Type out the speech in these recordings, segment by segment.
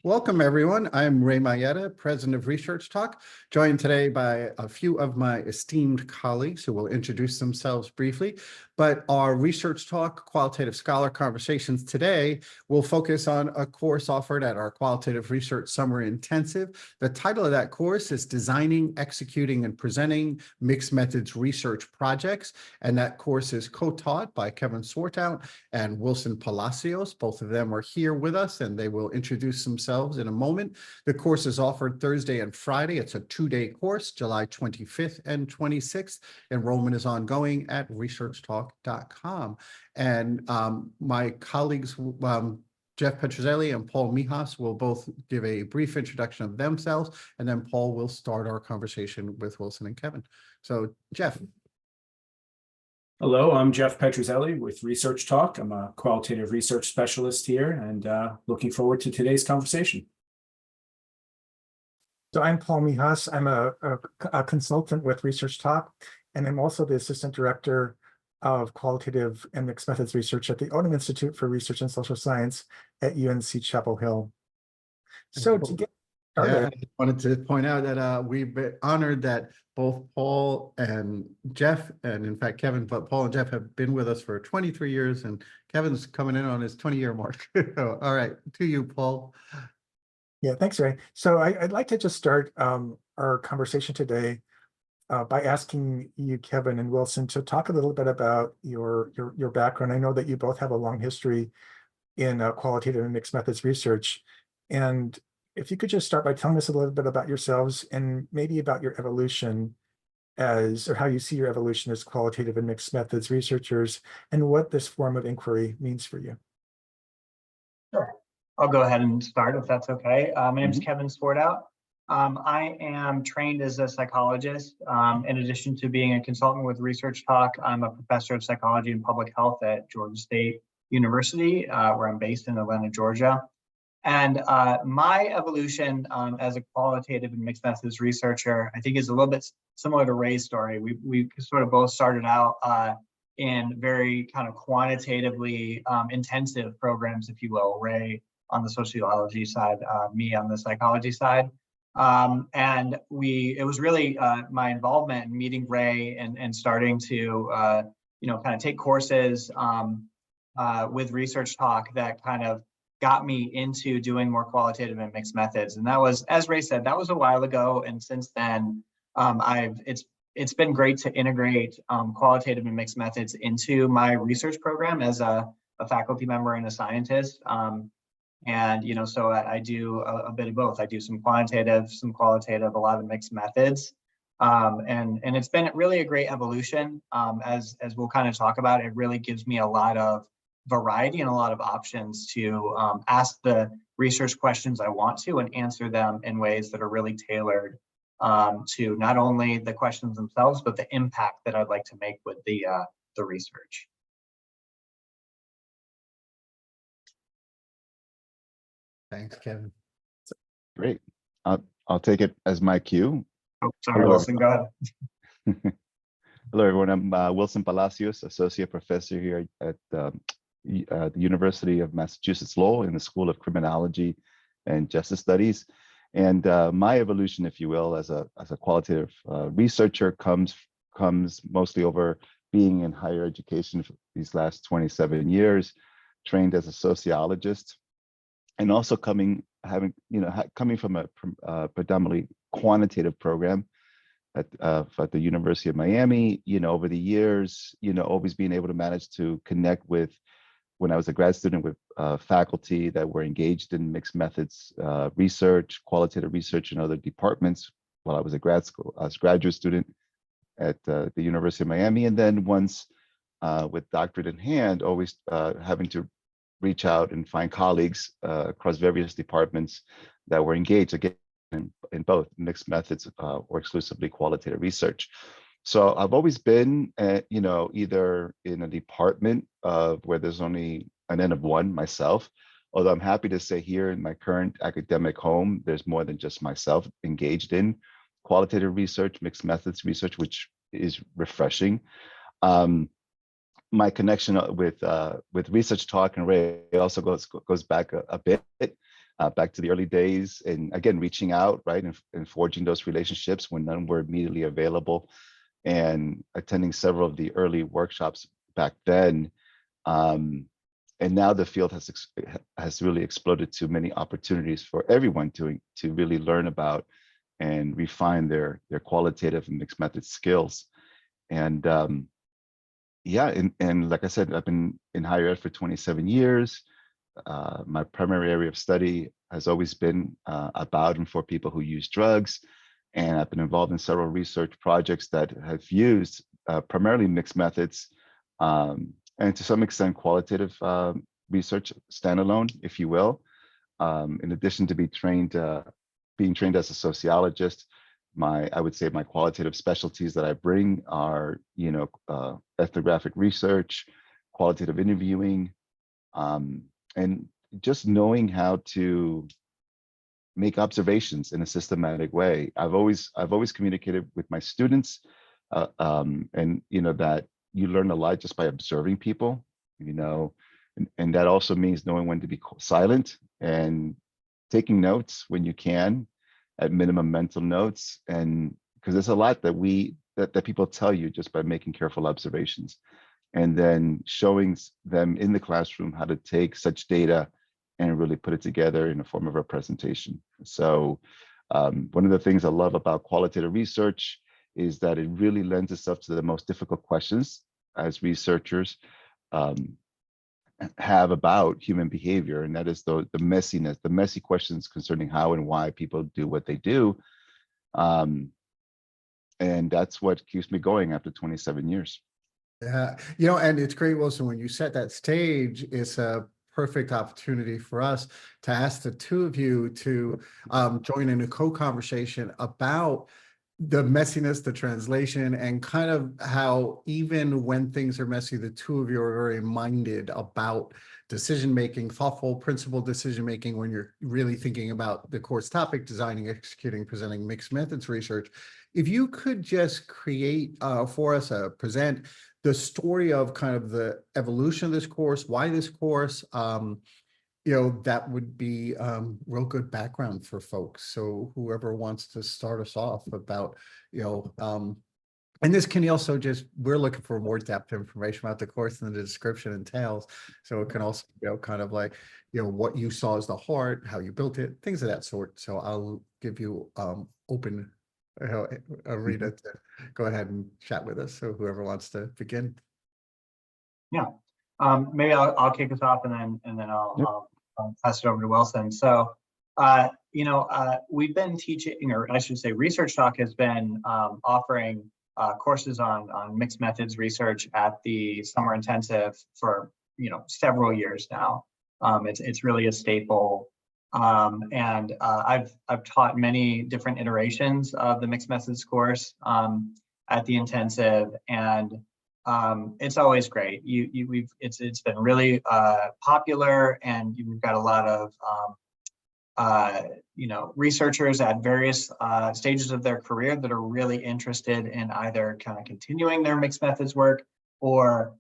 Welcome, everyone. I'm Ray Maietta, president of ResearchTalk, joined today by a few of my esteemed colleagues who will introduce themselves briefly. But our ResearchTalk Qualitative Scholar Conversations today will focus on a course offered at our Qualitative Research Summer Intensive. The title of that course is Designing, Executing, and Presenting Mixed Methods Research Projects. And that course is co-taught by Kevin Swartout and Wilson Palacios. Both of them are here with us, and they will introduce themselves in a moment. The course is offered Thursday and Friday. It's a two-day course, July 25th and 26th. Enrollment is ongoing at ResearchTalk.com. And my colleagues, Jeff Petruzzelli and Paul Mihas, will both give a brief introduction of themselves, and then Paul will start our conversation with Wilson and Kevin. So, Jeff. Hello, I'm Jeff Petruzzelli with ResearchTalk. I'm a qualitative research specialist here and looking forward to today's conversation. So I'm Paul Mihas. I'm a consultant with ResearchTalk, and I'm also the assistant director of qualitative and mixed methods research at the Odum Institute for Research and Social Science at UNC Chapel Hill. So to get started, I wanted to point out that we've been honored that both Paul and Jeff, and in fact Kevin, but Paul and Jeff have been with us for 23 years, and Kevin's coming in on his 20-year mark. All right, to you, Paul. Yeah, thanks, Ray. So I'd like to just start our conversation today by asking you, Kevin and Wilson, to talk a little bit about your background. I know that you both have a long history in qualitative and mixed methods research, and if you could just start by telling us a little bit about yourselves and maybe about your evolution or how you see your evolution as qualitative and mixed methods researchers, and what this form of means for you. Sure. I'll go ahead and start if that's okay. My name is Kevin Swartout. I am trained as a psychologist. In addition to being a consultant with ResearchTalk, I'm a professor of psychology and public health at Georgia State University, where I'm based in Atlanta, Georgia. And my evolution as a qualitative and mixed methods researcher, I think, is a little bit similar to Ray's story. We sort of both started out in very kind of quantitatively intensive programs, if you will. Ray on the sociology side, me on the psychology side. And it was really my involvement in meeting Ray and starting to, kind of take courses with ResearchTalk that kind of got me into doing more qualitative and mixed methods. And that was, as Ray said, that was a while ago. And since then, it's been great to integrate qualitative and mixed methods into my research program as a faculty member and a scientist. And, so I do a bit of both. I do some quantitative, some qualitative, a lot of mixed methods. And it's been really a great evolution. As we'll kind of talk about, it really gives me a lot of variety and a lot of options to ask the research questions I want to and answer them in ways that are really tailored to not only the questions themselves, but the impact that I'd like to make with the research. Thanks, Kevin. Great. I'll take it as my cue. Oh, sorry, Wilson, go ahead. Hello, everyone. I'm Wilson Palacios, associate professor here at the University of Massachusetts Lowell in the School of Criminology and Justice Studies. And my evolution, if you will, as a qualitative researcher comes mostly over being in higher education for these last 27 years, trained as a sociologist, and also coming from a predominantly quantitative program at the University of Miami. Over the years, always being able to manage to connect with, when I was a grad student, with faculty that were engaged in mixed methods research, qualitative research in other departments while I was a graduate student at the University of Miami. And then once with doctorate in hand, always having to reach out and find colleagues across various departments that were engaged again in both mixed methods or exclusively qualitative research. So I've always been, either in a department where there's only an N of one, myself, although I'm happy to say here in my current academic home, there's more than just myself engaged in qualitative research, mixed methods research, which is refreshing. My connection with ResearchTalk and Ray also goes back a bit. back to the early days, and again, reaching out, right, and forging those relationships when none were immediately available, and attending several of the early workshops back then. And now the field has really exploded to many opportunities for everyone to really learn about and refine their qualitative and mixed method skills. And yeah, and like I said, I've been in higher ed for 27 years. My primary area of study has always been about and for people who use drugs. And I've been involved in several research projects that have used primarily mixed methods, and to some extent qualitative research standalone, if you will. In addition to being trained as a sociologist, I would say my qualitative specialties that I bring are, ethnographic research, qualitative interviewing, and just knowing how to make observations in a systematic way. I've always communicated with my students, and that you learn a lot just by observing people, and that also means knowing when to be silent and taking notes when you can, at minimum mental notes, and because there's a lot that people tell you just by making careful observations, and then showing them in the classroom how to take such data and really put it together in the form of a presentation. So one of the things I love about qualitative research is that it really lends itself to the most difficult questions as researchers have about human behavior, and that is the messiness, the messy questions concerning how and why people do what they do. And that's what keeps me going after 27 years. Yeah, and it's great, Wilson, when you set that stage, it's a perfect opportunity for us to ask the two of you to join in a co-conversation about the messiness, the translation, and kind of how even when things are messy, the two of you are very minded about decision-making, thoughtful, principled decision-making when you're really thinking about the course topic, designing, executing, presenting mixed methods research. If you could just create for us, present the story of kind of the evolution of this course, why this course, that would be real good background for folks. So whoever wants to start us off about, and this can also we're looking for more depth information about the course than the description entails. So it can also, kind of like, what you saw as the heart, how you built it, things of that sort. So I'll give you open Rita to go ahead and chat with us. So whoever wants to begin. Yeah, maybe I'll kick us off, and then I'll pass it over to Wilson. So, we've been teaching, or I should say, ResearchTalk has been offering courses on mixed methods research at the summer intensive for several years now. It's really a staple. And I've taught many different iterations of the mixed methods course at the intensive, and it's always great. It's been really popular, and we've got a lot of researchers at various stages of their career that are really interested in either kind of continuing their mixed methods work, or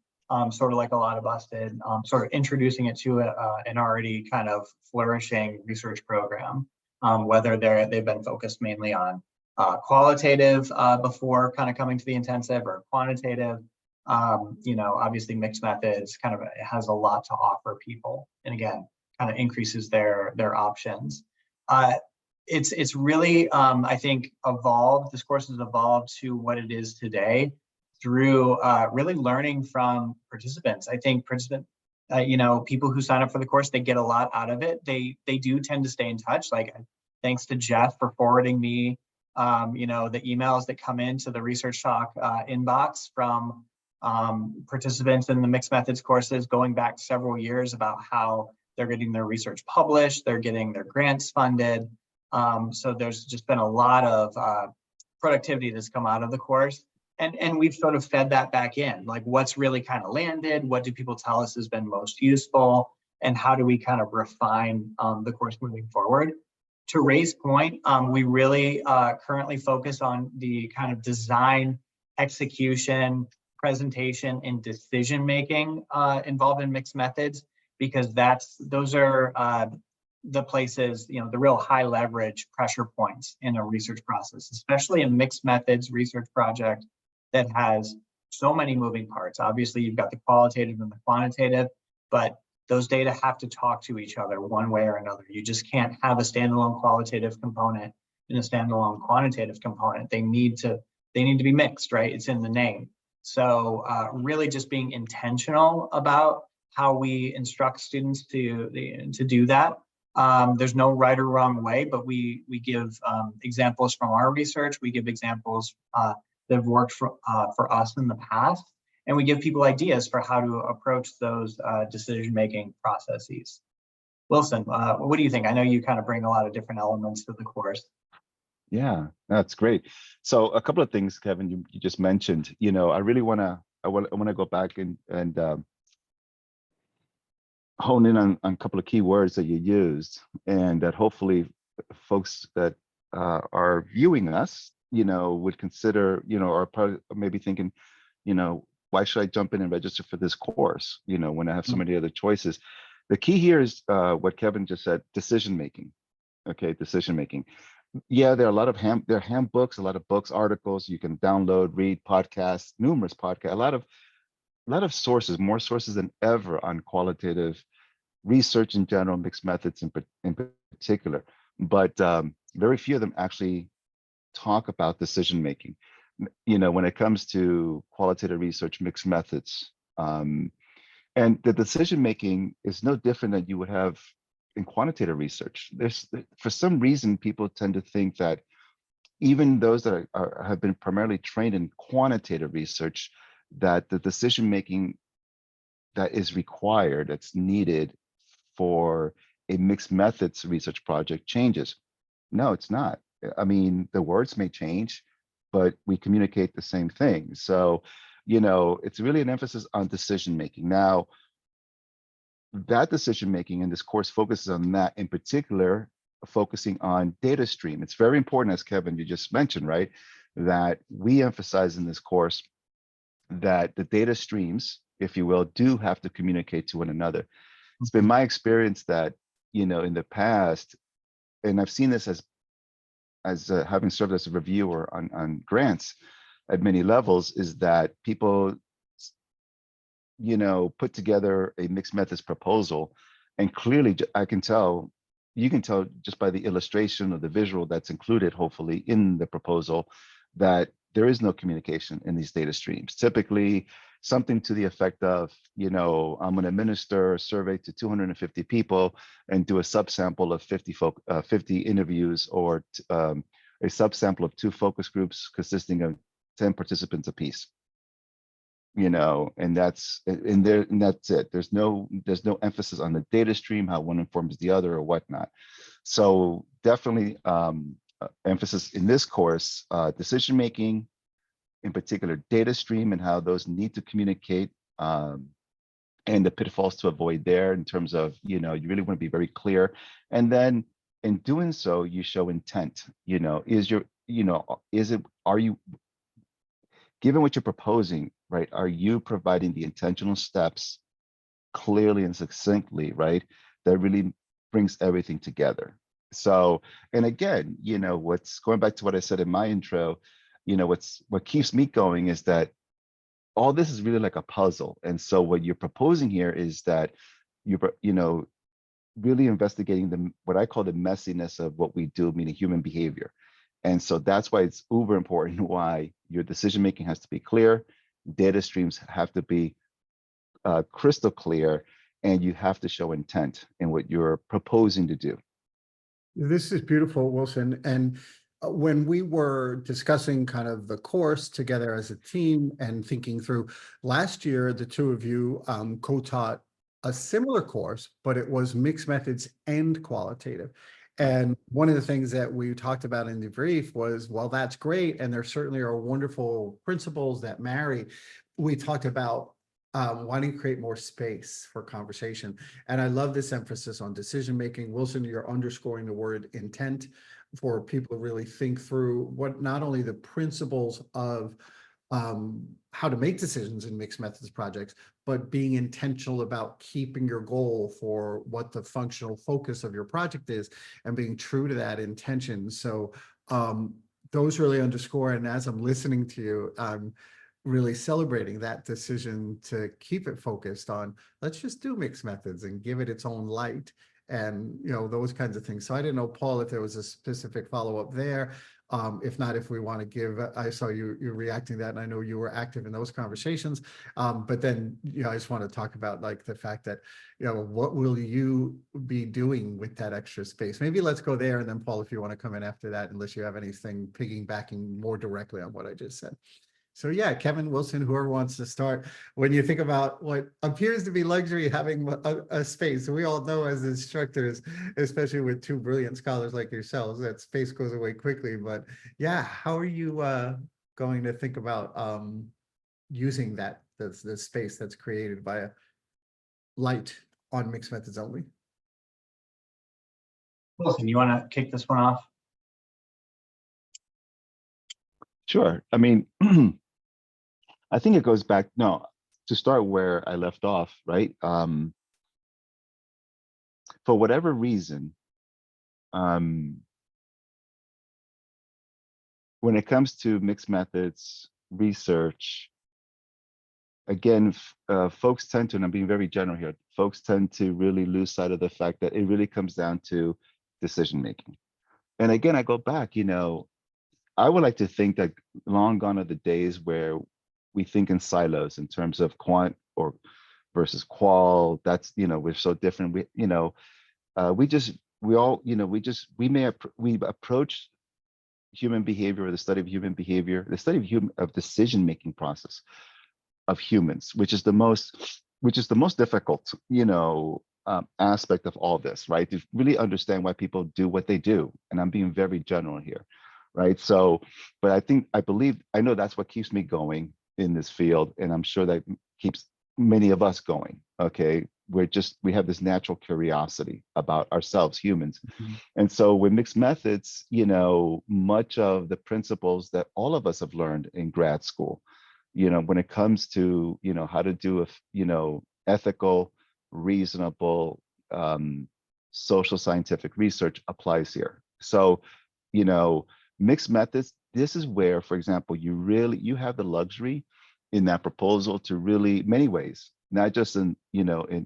sort of like a lot of us did, sort of introducing it to an already kind of flourishing research program, whether they've been focused mainly on qualitative before kind of coming to the intensive, or quantitative. Obviously mixed methods kind of has a lot to offer people, and again, kind of increases their options. It's really, I think, evolved. This course has evolved to what it is today through really learning from participants. I think people who sign up for the course, they get a lot out of it. They do tend to stay in touch. Like, thanks to Jeff for forwarding me, the emails that come into the ResearchTalk inbox from participants in the mixed methods courses going back several years about how they're getting their research published, they're getting their grants funded. So there's just been a lot of productivity that's come out of the course. And we've sort of fed that back in, like what's really kind of landed, what do people tell us has been most useful, and how do we kind of refine the course moving forward. To Ray's point, we really currently focus on the kind of design, execution, presentation, and decision making involved in mixed methods, because those are the places, the real high leverage pressure points in a research process, especially a mixed methods research project that has so many moving parts. Obviously, you've got the qualitative and the quantitative, but those data have to talk to each other one way or another. You just can't have a standalone qualitative component and a standalone quantitative component. They need to be mixed, right? It's in the name. So really just being intentional about how we instruct students to do that. There's no right or wrong way, but we give examples from our research. We give examples that have worked for us in the past, and we give people ideas for how to approach those decision-making processes. Wilson, what do you think? I know you kind of bring a lot of different elements to the course. Yeah, that's great. So a couple of things, Kevin, you just mentioned. I really want to go back and hone in on a couple of key words that you used, and that hopefully folks that are viewing us, would consider, or probably maybe thinking, why should I jump in and register for this course? When I have so many other choices. The key here is what Kevin just said: decision making. Okay, decision making. Yeah, there are a lot of handbooks, a lot of books, articles you can download, read, podcasts, numerous podcasts, a lot of sources, more sources than ever on qualitative research in general, mixed methods in particular. But very few of them actually talk about decision making. When it comes to qualitative research, mixed methods, and the decision making is no different than you would have in quantitative research. For some reason, people tend to think that even those that have been primarily trained in quantitative research, that the decision making that is required, that's needed for a mixed methods research project changes. No, it's not. I mean, the words may change, but we communicate the same thing. So, it's really an emphasis on decision making. Now, that decision making in this course focuses on that, in particular, focusing on data stream. It's very important, as Kevin, you just mentioned, right, that we emphasize in this course that the data streams, if you will, do have to communicate to one another. It's been my experience that, in the past, and I've seen this as having served as a reviewer on grants at many levels, is that people put together a mixed methods proposal, and clearly you can tell just by the illustration or the visual that's included, hopefully, in the proposal, that there is no communication in these data streams. Typically, something to the effect of, I'm going to administer a survey to 250 people and do a subsample of 50 interviews, or a subsample of 2 focus groups consisting of 10 participants apiece. And that's it. There's no emphasis on the data stream, how one informs the other or whatnot. So definitely emphasis in this course, decision making, in particular data stream, and how those need to communicate, and the pitfalls to avoid there, in terms of, you really want to be very clear. And then in doing so, you show intent. Are you, given what you're proposing, right, are you providing the intentional steps clearly and succinctly, right, that really brings everything together? So, and again, what's going back to what I said in my intro, what keeps me going is that all this is really like a puzzle. And so what you're proposing here is that you're, really investigating what I call the messiness of what we do, meaning human behavior. And so that's why it's uber important why your decision making has to be clear, data streams have to be crystal clear, and you have to show intent in what you're proposing to do. This is beautiful, Wilson. And when we were discussing kind of the course together as a team and thinking through, last year, the two of you co-taught a similar course, but it was mixed methods and qualitative. And one of the things that we talked about in the brief was, well, that's great, and there certainly are wonderful principles that marry. We talked about wanting to create more space for conversation. And I love this emphasis on decision-making. Wilson, you're underscoring the word intent for people to really think through what not only the principles of how to make decisions in mixed methods projects, but being intentional about keeping your goal for what the functional focus of your project is and being true to that intention. So those really underscore, and as I'm listening to you, I'm really celebrating that decision to keep it focused on, let's just do mixed methods and give it its own light, and those kinds of things. So I didn't know, Paul, if there was a specific follow-up there. If not, if we want to give, I saw you reacting to that, and I know you were active in those conversations. But then, I just want to talk about like the fact that, what will you be doing with that extra space? Maybe let's go there, and then Paul, if you want to come in after that, unless you have anything piggybacking more directly on what I just said. So yeah, Kevin, Wilson, whoever wants to start. When you think about what appears to be luxury, having a space, we all know as instructors, especially with two brilliant scholars like yourselves, that space goes away quickly. But yeah, how are you going to think about using the space that's created by a light on mixed methods only? Wilson, you want to kick this one off? Sure. I mean, I think it goes back, to start where I left off, right? For whatever reason, when it comes to mixed methods research, again, folks tend to, and I'm being very general here, folks tend to really lose sight of the fact that it really comes down to decision making. And again, I go back, I would like to think that long gone are the days where we think in silos in terms of quant or versus qual. That's, we're so different. We approach human behavior, or the study of human behavior, the study of decision-making process of humans, which is the most difficult, aspect of all this, right? To really understand why people do what they do. And I'm being very general here, right? So, but I know that's what keeps me going in this field, and I'm sure that keeps many of us going. Okay, we have this natural curiosity about ourselves, humans. Mhm. And so with mixed methods, much of the principles that all of us have learned in grad school, when it comes to how to do ethical, reasonable, social scientific research applies here. So mixed methods, this is where, for example, you have the luxury in that proposal to really, many ways, not just in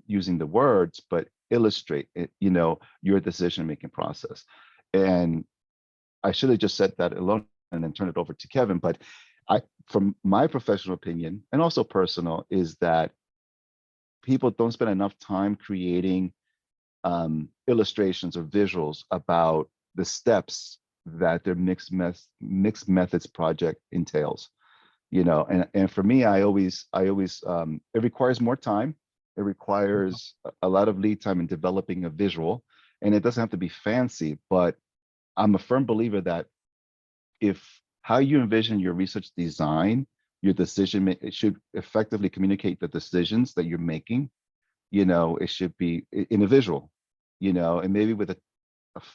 using the words, but illustrate it, your decision-making process. And I should have just said that alone and then turn it over to Kevin. But from my professional opinion, and also personal, is that people don't spend enough time creating illustrations or visuals about the steps that their mixed methods project entails. And for me, I always it requires more time. It requires a lot of lead time in developing a visual, and it doesn't have to be fancy, but I'm a firm believer that if how you envision your research design, your decision, it should effectively communicate the decisions that you're making. It should be in a visual, and maybe with a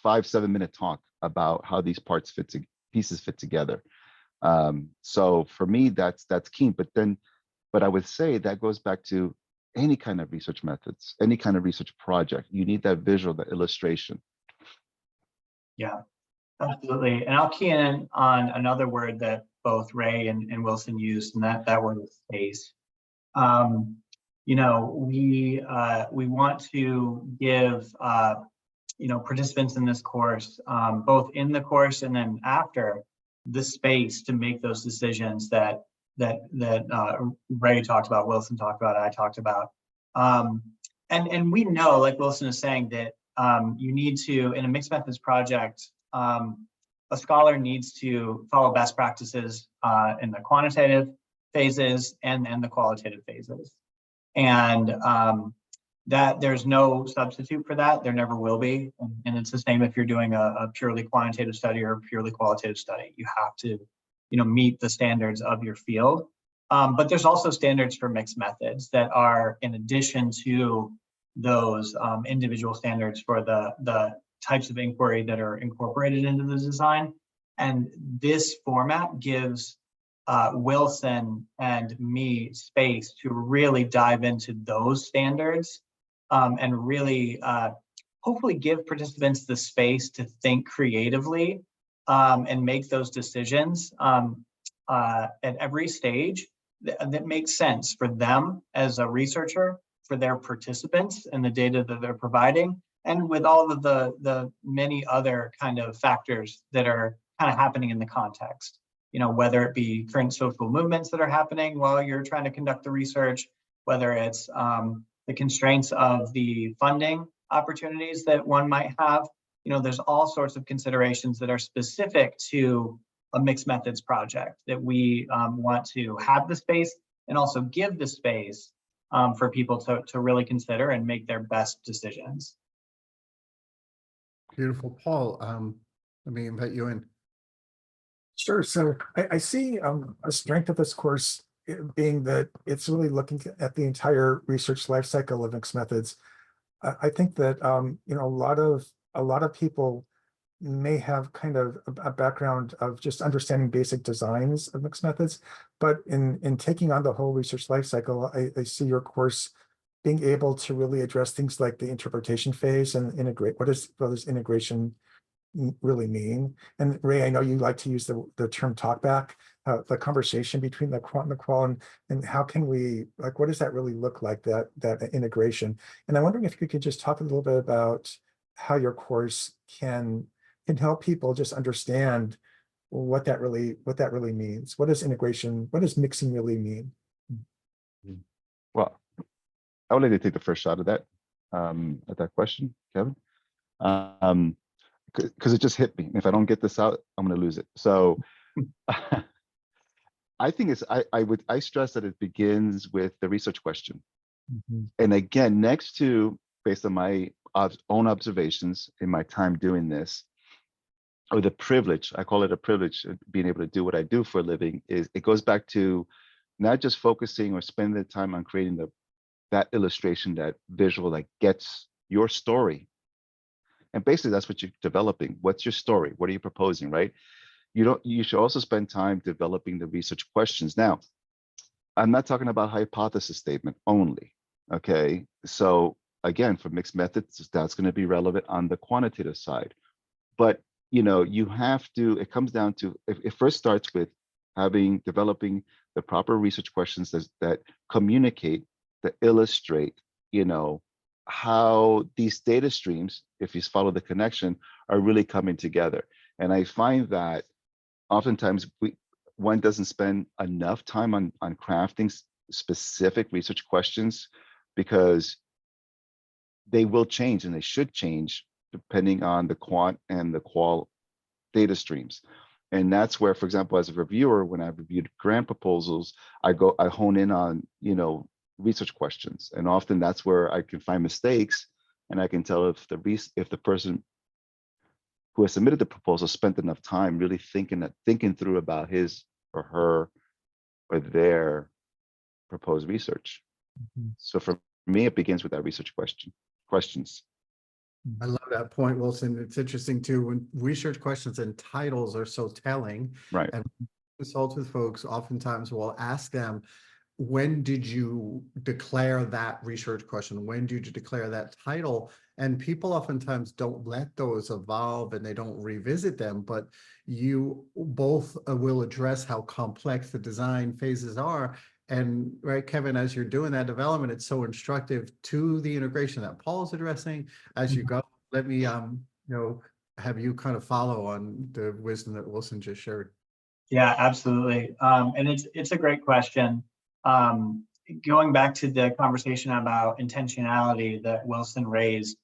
5-7 minute talk about how these pieces fit together. So for me, that's key. But I would say that goes back to any kind of research methods, any kind of research project. You need that visual, that illustration. Yeah, absolutely. And I'll key in on another word that both Ray and Wilson used, and that word is space. We want to give participants in this course, both in the course and then after, the space to make those decisions that Ray talked about, Wilson talked about, I talked about. And we know, like Wilson is saying, that you need to, in a mixed methods project, a scholar needs to follow best practices in the quantitative phases and the qualitative phases. And that there's no substitute for that. There never will be. And it's the same if you're doing a purely quantitative study or a purely qualitative study. You have to, meet the standards of your field. But there's also standards for mixed methods that are in addition to those individual standards for the types of inquiry that are incorporated into the design. And this format gives Wilson and me space to really dive into those standards and really hopefully give participants the space to think creatively and make those decisions at every stage that makes sense for them as a researcher, for their participants and the data that they're providing, and with all of the many other kind of factors that are kind of happening in the context. You know, whether it be current social movements that are happening while you're trying to conduct the research, whether it's the constraints of the funding opportunities that one might have. You know, there's all sorts of considerations that are specific to a mixed methods project that we want to have the space and also give the space for people to really consider and make their best decisions. Beautiful. Paul, let me invite you in. Sure. So I see a strength of this course being that it's really looking at the entire research life cycle of mixed methods. I think that you know, a lot of people may have kind of a background of just understanding basic designs of mixed methods, but in taking on the whole research life cycle, I see your course being able to really address things like the interpretation phase and integrate. What does integration really mean? And Ray, I know you like to use the term talkback, the conversation between the quant and the qual, and how can we, like, what does that really look like, that integration? And I'm wondering if you could just talk a little bit about how your course can help people just understand what that really means. What does integration, what does mixing really mean? Well, I would like to take the first shot at that question, Kevin. Because it just hit me. If I don't get this out, I'm going to lose it. So I think I stress that it begins with the research question. Mm-hmm. And again, next to, based on my own observations in my time doing this, or the privilege, I call it a privilege, being able to do what I do for a living, is it goes back to not just focusing or spending the time on creating that illustration, that visual that gets your story. And basically that's what you're developing. What's your story? What are you proposing, right? You should also spend time developing the research questions. Now, I'm not talking about hypothesis statement only, okay? So again, for mixed methods, that's going to be relevant on the quantitative side. But you know, you have to, it comes down to, it first starts with developing the proper research questions that communicate, that illustrate, you know, how these data streams, if you follow the connection, are really coming together. And I find that oftentimes one doesn't spend enough time on crafting specific research questions, because they will change and they should change depending on the quant and the qual data streams. And that's where, for example, as a reviewer, when I've reviewed grant proposals, I hone in on, you know, research questions. And often that's where I can find mistakes, and I can tell if the person who has submitted the proposal spent enough time really thinking through about his or her or their proposed research. Mm-hmm. So for me, it begins with that research questions. I love that point, Wilson. It's interesting too, when research questions and titles are so telling. Right. And consult with folks, oftentimes we'll ask them, when did you declare that research question? When did you declare that title? And people oftentimes don't let those evolve and they don't revisit them, but you both will address how complex the design phases are. And right, Kevin, as you're doing that development, it's so instructive to the integration that Paul's addressing. As you go, let me you know, have you kind of follow on the wisdom that Wilson just shared. Yeah, absolutely. And it's a great question. Going back to the conversation about intentionality that Wilson raised,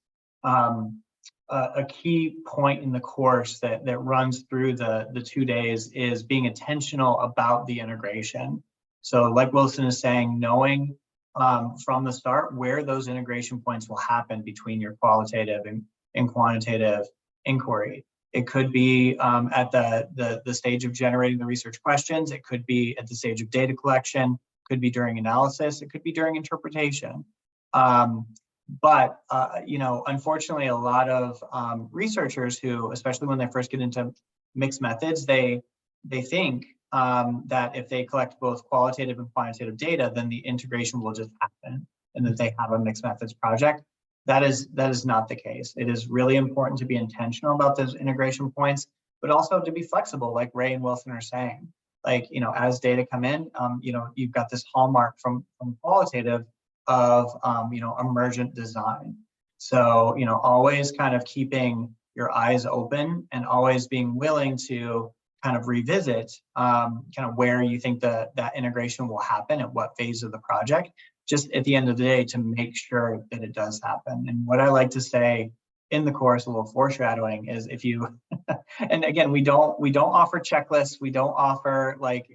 a key point in the course that runs through the 2 days is being intentional about the integration. So like Wilson is saying, knowing from the start where those integration points will happen between your qualitative and quantitative inquiry. It could be at the stage of generating the research questions. It could be at the stage of data collection, could be during analysis, it could be during interpretation. But you know, unfortunately, a lot of researchers who, especially when they first get into mixed methods, they think that if they collect both qualitative and quantitative data, then the integration will just happen and that they have a mixed methods project. That is not the case. It is really important to be intentional about those integration points, but also to be flexible, like Ray and Wilson are saying. Like, as data come in, you've got this hallmark from qualitative of, emergent design. So, always kind of keeping your eyes open and always being willing to kind of revisit kind of where you think that integration will happen at what phase of the project, just at the end of the day to make sure that it does happen. And what I like to say in the course, a little foreshadowing, is if you, and again, we don't offer checklists, we don't offer like,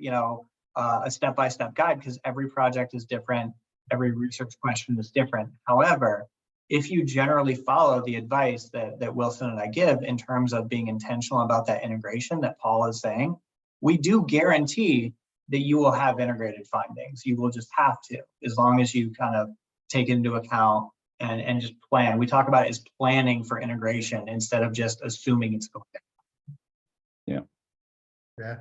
a step-by-step guide, because every project is different, every research question is different. However, if you generally follow the advice that Wilson and I give in terms of being intentional about that integration that Paul is saying, we do guarantee that you will have integrated findings. You will just have to, as long as you kind of take into account and just plan. We talk about it as planning for integration instead of just assuming it's going to. Yeah.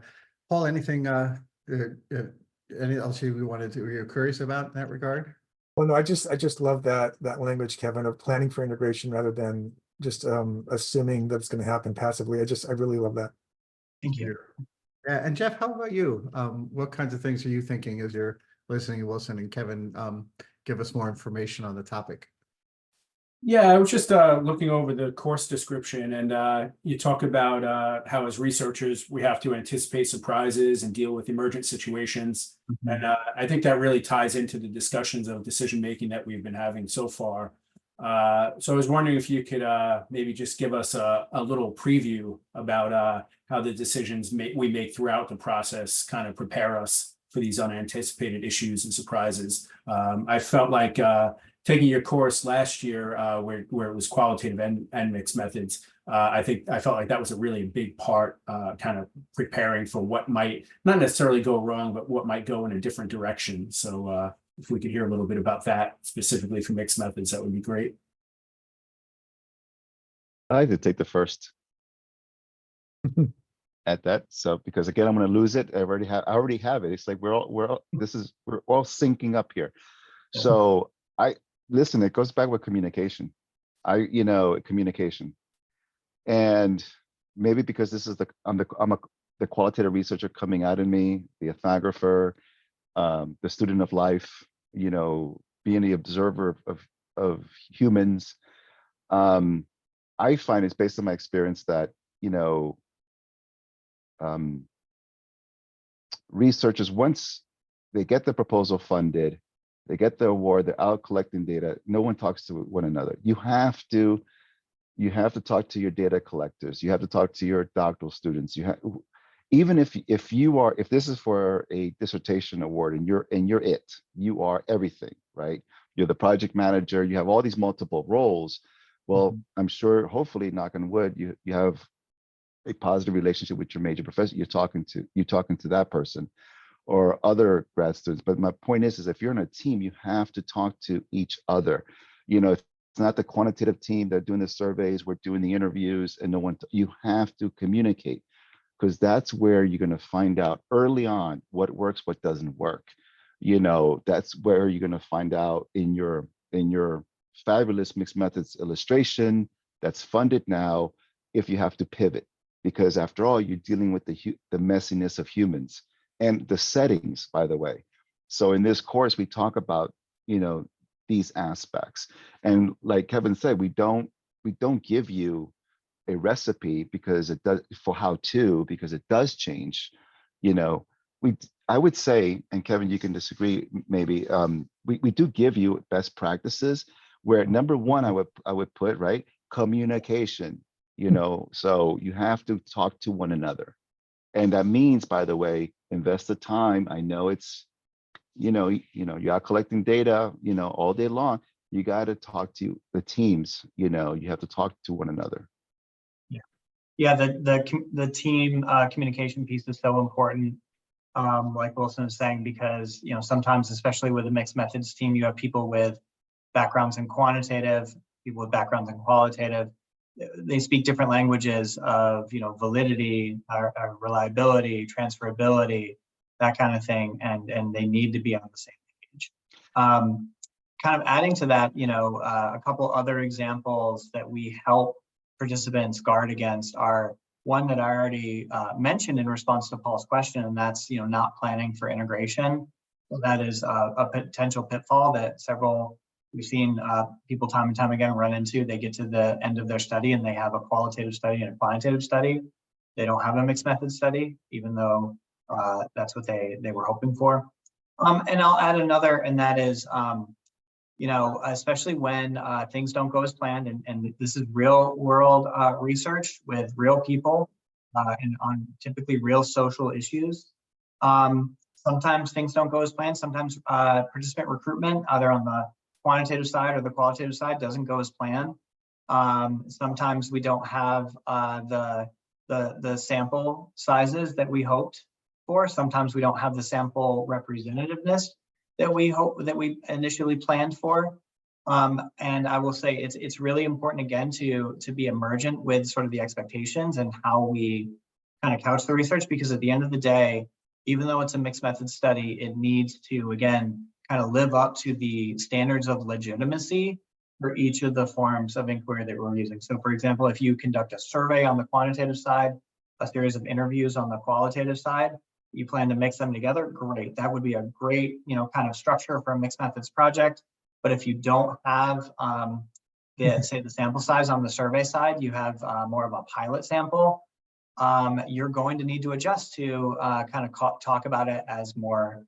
Paul, anything any else you wanted to, were you curious about in that regard? Well, no, I just love that language, Kevin, of planning for integration rather than just assuming that it's going to happen passively. I really love that. Thank you. Yeah, and Jeff, how about you? What kinds of things are you thinking as you're listening to Wilson and Kevin give us more information on the topic? Yeah, I was just looking over the course description, and you talk about how as researchers we have to anticipate surprises and deal with emergent situations. And I think that really ties into the discussions of decision making that we've been having so far. So I was wondering if you could maybe just give us a little preview about how the decisions we make throughout the process kind of prepare us for these unanticipated issues and surprises. I felt like taking your course last year where it was qualitative and mixed methods, I felt like that was a really big part, kind of preparing for what might not necessarily go wrong, but what might go in a different direction. So if we could hear a little bit about that specifically for mixed methods, that would be great. I like to take the first at that. So because again, I'm going to lose it. I already have it. It's like we're all syncing up here. So listen, it goes back with communication. Communication. And maybe because this is I'm the qualitative researcher coming out in me, the ethnographer, the student of life, being the observer of humans. I find it's based on my experience that, researchers, once they get the proposal funded, they get the award, they're out collecting data, no one talks to one another. You have to talk to your data collectors. You have to talk to your doctoral students. Even if this is for a dissertation award and you're it, you are everything, right? You're the project manager, you have all these multiple roles. Well, I'm sure, hopefully, knock on wood, you have a positive relationship with your major professor. You're talking to that person or other grad students. But my point is if you're in a team, you have to talk to each other. It's not the quantitative team that are doing the surveys, we're doing the interviews, and you have to communicate, because that's where you're going to find out early on what works, what doesn't work. That's where you're going to find out in your fabulous mixed methods illustration that's funded now, if you have to pivot, because after all, you're dealing with the messiness of humans and the settings, by the way. So in this course, we talk about, these aspects. And like Kevin said, we don't give you a recipe because it does for how to, because it does change. I would say, and Kevin, you can disagree maybe, we do give you best practices where number one, I would put, right, communication, so you have to talk to one another. And that means, by the way, invest the time. I know it's, you're out collecting data, all day long. You got to talk to the teams, you have to talk to one another. Yeah, the team communication piece is so important, like Wilson is saying, because sometimes, especially with a mixed methods team, you have people with backgrounds in quantitative, people with backgrounds in qualitative, they speak different languages of, validity, reliability, transferability, that kind of thing, and they need to be on the same page. Kind of adding to that, a couple other examples that we help participants guard against are one that I already mentioned in response to Paul's question, and that's not planning for integration. So that is a potential pitfall that we've seen people time and time again run into. They get to the end of their study and they have a qualitative study and a quantitative study. They don't have a mixed method study, even though that's what they were hoping for. And I'll add another, and that is, especially when things don't go as planned, and this is real world research with real people and on typically real social issues. Sometimes things don't go as planned. Sometimes participant recruitment, either on the quantitative side or the qualitative side, doesn't go as planned. Sometimes we don't have the sample sizes that we hoped for. Sometimes we don't have the sample representativeness that we initially planned for. And I will say it's really important again to be emergent with sort of the expectations and how we kind of couch the research, because at the end of the day, even though it's a mixed method study, it needs to, again, kind of live up to the standards of legitimacy for each of the forms of inquiry that we're using. So for example, if you conduct a survey on the quantitative side, a series of interviews on the qualitative side, you plan to mix them together, great. That would be a great, kind of structure for a mixed methods project. But if you don't have, say the sample size on the survey side, you have more of a pilot sample, you're going to need to adjust to kind of talk about it as more,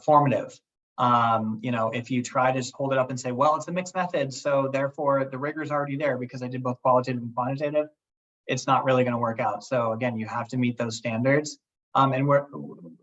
formative. If you try to just hold it up and say, well, it's a mixed method, so therefore the rigor is already there because I did both qualitative and quantitative, it's not really going to work out. So again, you have to meet those standards. And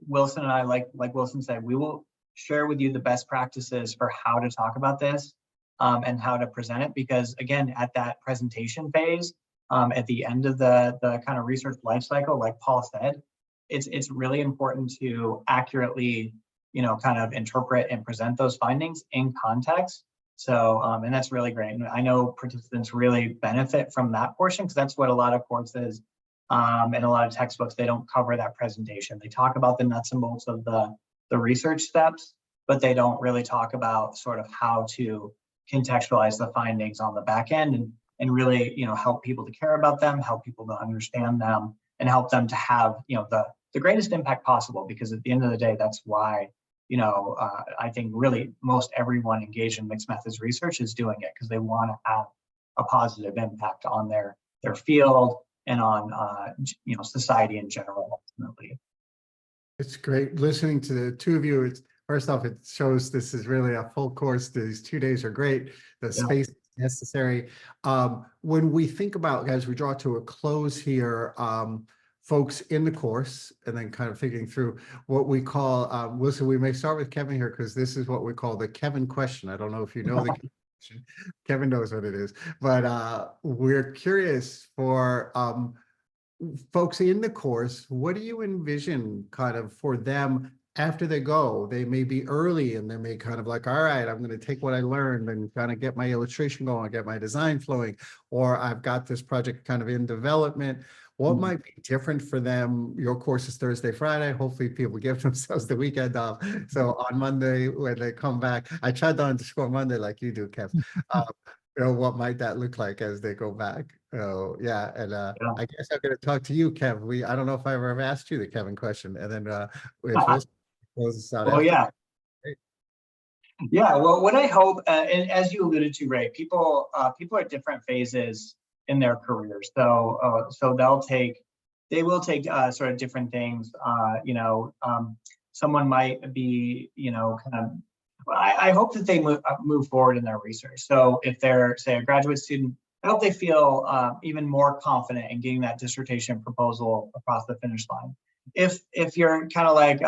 Wilson and I, like Wilson said, we will share with you the best practices for how to talk about this and how to present it. Because again, at that presentation phase, at the end of the kind of research life cycle, like Paul said, it's really important to accurately, kind of interpret and present those findings in context. So, and that's really great. And I know participants really benefit from that portion, because that's what a lot of courses and a lot of textbooks, they don't cover that presentation. They talk about the nuts and bolts of the research steps, but they don't really talk about sort of how to contextualize the findings on the back end and really, help people to care about them, help people to understand them, and help them to have, the greatest impact possible. Because at the end of the day, that's why, I think really most everyone engaged in mixed methods research is doing it because they want to have a positive impact on their field and on, society in general, ultimately. It's great listening to the two of you. First off, it shows this is really a full course. These 2 days are great. The space is necessary. When we think about, as we draw to a close here, folks in the course, and then kind of thinking through what we call, Wilson, we may start with Kevin here, because this is what we call the Kevin question. I don't know if you know the question. Kevin knows what it is, but we're curious for folks in the course, what do you envision kind of for them after they go? They may be early and they may kind of like, all right, I'm going to take what I learned and kind of get my illustration going, get my design flowing, or I've got this project kind of in development. What might be different for them? Your course is Thursday, Friday. Hopefully people give themselves the weekend off. So on Monday, when they come back, I tried to underscore Monday like you do, Kev. What might that look like as they go back? Oh, yeah. And I guess I'm going to talk to you, Kev. I don't know if I ever asked you the Kevin question. And then if Wilson closes out. Oh, yeah. Yeah, well, what I hope, and as you alluded to, Ray, people are at different phases in their careers. So they will take sort of different things. Someone might be, kind of, I hope that they move forward in their research. So if they're, say, a graduate student, I hope they feel even more confident in getting that dissertation proposal across the finish line. If you're kind of like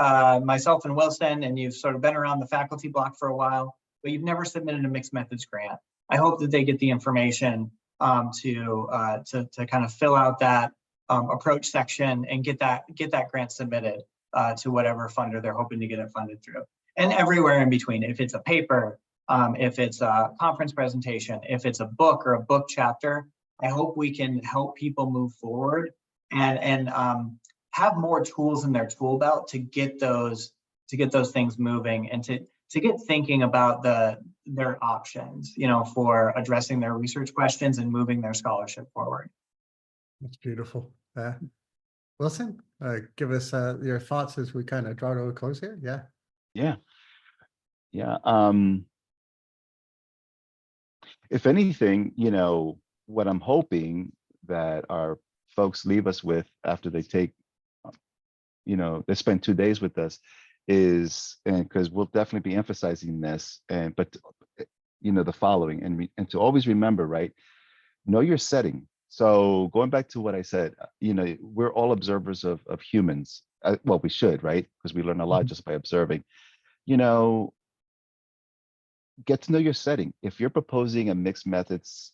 myself and Wilson, and you've sort of been around the faculty block for a while, but you've never submitted a mixed methods grant, I hope that they get the information to kind of fill out that approach section and get that grant submitted to whatever funder they're hoping to get it funded through. And everywhere in between, if it's a paper, if it's a conference presentation, if it's a book or a book chapter. I hope we can help people move forward and have more tools in their tool belt to get those things moving and to get thinking about their options, for addressing their research questions and moving their scholarship forward. That's beautiful. Wilson, give us your thoughts as we kind of draw to a close here. Yeah. If anything, what I'm hoping that our folks leave us with after they take, they spend 2 days with us is, and because we'll definitely be emphasizing this, but the following, and to always remember, right, know your setting. So going back to what I said, we're all observers of humans. Well, we should, right? Because we learn a lot just by observing. Get to know your setting. If you're proposing a mixed methods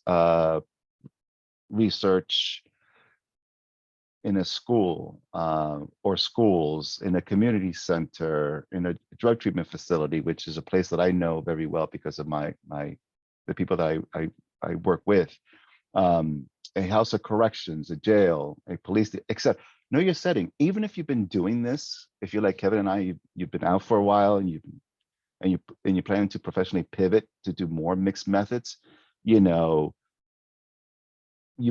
research in a school or schools, in a community center, in a drug treatment facility, which is a place that I know very well because of the people that I work with, a house of corrections, a jail, a police, etc. Know your setting. Even if you've been doing this, if you're like Kevin and I, you've been out for a while and you're planning to professionally pivot to do more mixed methods, you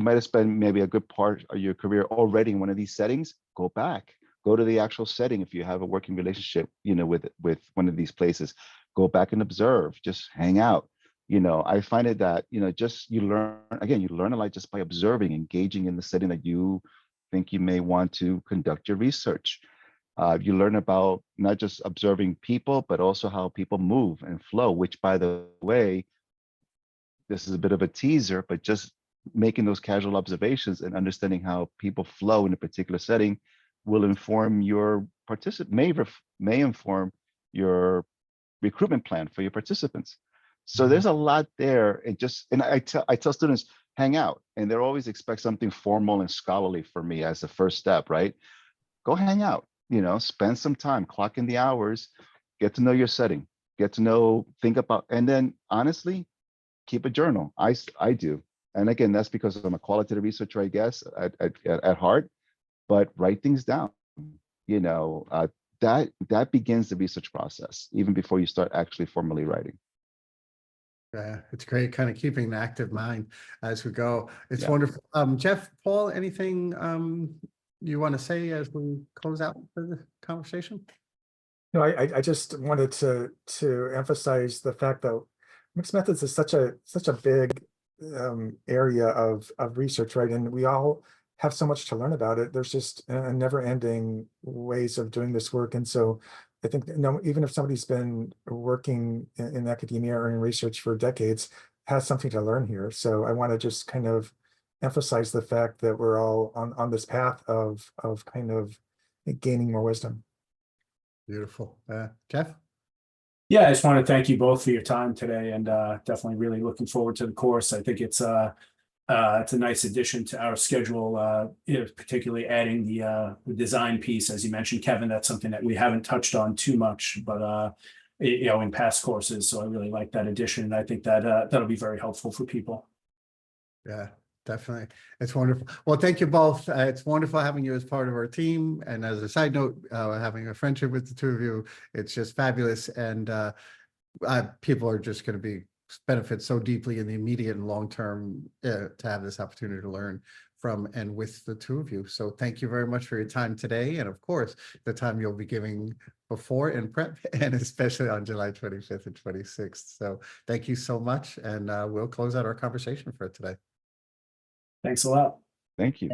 might have spent maybe a good part of your career already in one of these settings. Go back, go to the actual setting. If you have a working relationship, with one of these places, go back and observe, just hang out. I find it that, you learn a lot just by observing, engaging in the setting that you think you may want to conduct your research. You learn about not just observing people, but also how people move and flow, which, by the way, this is a bit of a teaser, but just making those casual observations and understanding how people flow in a particular setting will inform your may inform your recruitment plan for your participants. So there's a lot there. And I tell students, hang out, and they always expect something formal and scholarly for me as the first step, right? Go hang out, spend some time, clock in the hours, get to know your setting, think about, and then honestly, keep a journal. I do. And again, that's because I'm a qualitative researcher, I guess, at heart, but write things down. That begins the research process, even before you start actually formally writing. Yeah, it's great, kind of keeping an active mind as we go. It's Yeah. wonderful. Jeff, Paul, anything you want to say as we close out the conversation? No, I just wanted to emphasize the fact that mixed methods is such a big area of research, right? And we all have so much to learn about it. There's just a never-ending ways of doing this work, and so I think even if somebody's been working in academia or in research for decades, has something to learn here. So I want to just kind of emphasize the fact that we're all on this path of kind of gaining more wisdom. Beautiful. Jeff? Yeah, I just want to thank you both for your time today, and definitely really looking forward to the course. I think it's a nice addition to our schedule, particularly adding the design piece, as you mentioned, Kevin. That's something that we haven't touched on too much, but in past courses. So I really like that addition, and I think that that'll be very helpful for people. Yeah, definitely. It's wonderful. Well, thank you both. It's wonderful having you as part of our team. And as a side note, having a friendship with the two of you, it's just fabulous. And people are just going to benefit so deeply in the immediate and long term to have this opportunity to learn from and with the two of you. So thank you very much for your time today. And of course, the time you'll be giving before in prep, and especially on July 25th and 26th. So thank you so much. And we'll close out our conversation for today. Thanks a lot. Thank you.